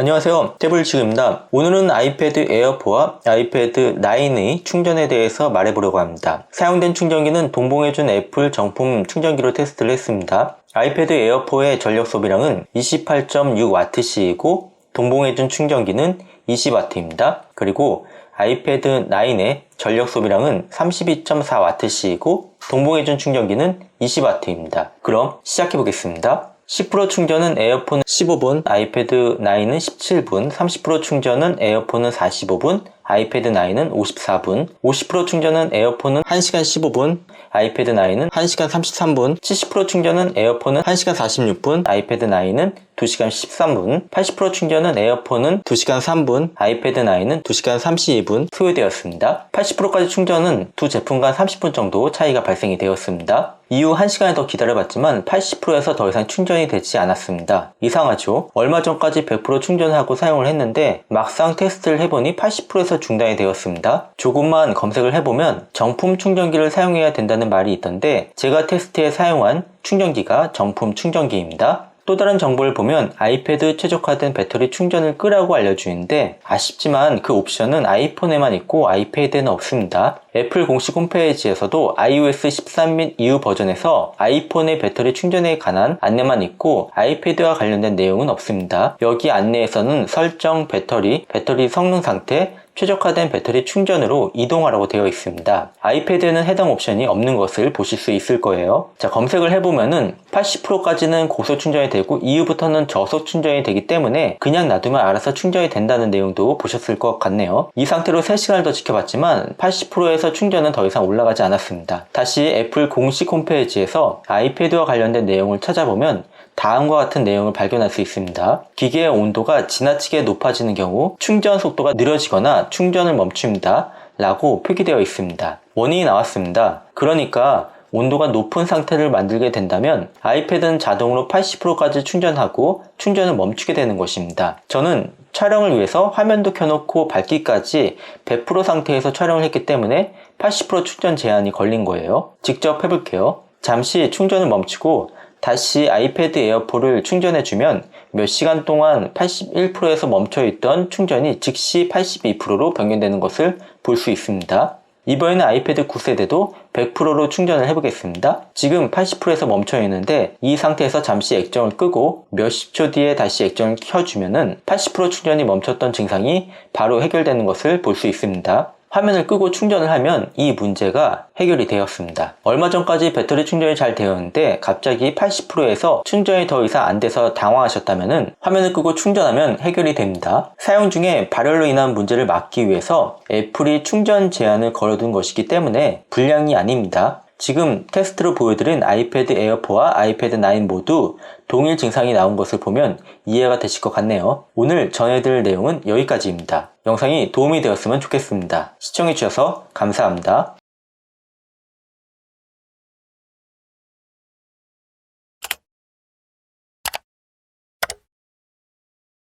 안녕하세요, 태블치기입니다. 오늘은 아이패드 에어4와 아이패드 9의 충전에 대해서 말해보려고 합니다. 사용된 충전기는 동봉해준 애플 정품 충전기로 테스트를 했습니다. 아이패드 에어4의 전력 소비량은 28.6Wc이고 동봉해준 충전기는 20W입니다. 그리고 아이패드 9의 전력 소비량은 32.4Wc이고 동봉해준 충전기는 20W입니다. 그럼 시작해보겠습니다. 10% 충전은 에어폰은 15분, 아이패드 9은 17분, 30% 충전은 에어폰은 45분, 아이패드 9은 54분, 50% 충전은 에어폰은 1시간 15분, 아이패드 9은 1시간 33분, 70% 충전은 에어폰은 1시간 46분, 아이패드 9은 2시간 13분, 80% 충전은 에어폰은 2시간 3분, 아이패드 9은 2시간 32분 소요되었습니다. 80%까지 충전은 두 제품 간 30분 정도 차이가 발생이 되었습니다. 이후 1시간을 더 기다려봤지만 80%에서 더 이상 충전이 되지 않았습니다. 이상하죠? 얼마 전까지 100% 충전하고 사용을 했는데 막상 테스트를 해보니 80%에서 중단이 되었습니다. 조금만 검색을 해보면 정품 충전기를 사용해야 된다는 말이 있던데 제가 테스트에 사용한 충전기가 정품 충전기입니다. 또 다른 정보를 보면 아이패드 최적화된 배터리 충전을 끄라고 알려주는데 아쉽지만 그 옵션은 아이폰에만 있고 아이패드에는 없습니다. 애플 공식 홈페이지에서도 iOS 13 및 이후 버전에서 아이폰의 배터리 충전에 관한 안내만 있고 아이패드와 관련된 내용은 없습니다. 여기 안내에서는 설정 배터리 성능 상태, 최적화된 배터리 충전으로 이동하라고 되어 있습니다. 아이패드에는 해당 옵션이 없는 것을 보실 수 있을 거예요. 자, 검색을 해보면은 80%까지는 고속 충전이 되고 이후부터는 저속 충전이 되기 때문에 그냥 놔두면 알아서 충전이 된다는 내용도 보셨을 것 같네요. 이 상태로 3시간을 더 지켜봤지만 80%에서 충전은 더 이상 올라가지 않았습니다. 다시 애플 공식 홈페이지에서 아이패드와 관련된 내용을 찾아보면 다음과 같은 내용을 발견할 수 있습니다. 기계의 온도가 지나치게 높아지는 경우 충전 속도가 느려지거나 충전을 멈춥니다 라고 표기되어 있습니다. 원인이 나왔습니다. 그러니까 온도가 높은 상태를 만들게 된다면 아이패드는 자동으로 80%까지 충전하고 충전을 멈추게 되는 것입니다. 저는 촬영을 위해서 화면도 켜놓고 밝기까지 100% 상태에서 촬영을 했기 때문에 80% 충전 제한이 걸린 거예요. 직접 해볼게요. 잠시 충전을 멈추고 다시 아이패드 에어4를 충전해주면 몇 시간 동안 81%에서 멈춰있던 충전이 즉시 82%로 변경되는 것을 볼 수 있습니다. 이번에는 아이패드 9세대도 100%로 충전을 해보겠습니다. 지금 80%에서 멈춰있는데 이 상태에서 잠시 액정을 끄고 몇십 초 뒤에 다시 액정을 켜주면은 80% 충전이 멈췄던 증상이 바로 해결되는 것을 볼 수 있습니다. 화면을 끄고 충전을 하면 이 문제가 해결이 되었습니다. 얼마 전까지 배터리 충전이 잘 되었는데 갑자기 80%에서 충전이 더 이상 안 돼서 당황하셨다면 화면을 끄고 충전하면 해결이 됩니다. 사용 중에 발열로 인한 문제를 막기 위해서 애플이 충전 제한을 걸어둔 것이기 때문에 불량이 아닙니다. 지금 테스트로 보여드린 아이패드 에어4와 아이패드 9 모두 동일 증상이 나온 것을 보면 이해가 되실 것 같네요. 오늘 전해드릴 내용은 여기까지입니다. 영상이 도움이 되었으면 좋겠습니다. 시청해주셔서 감사합니다.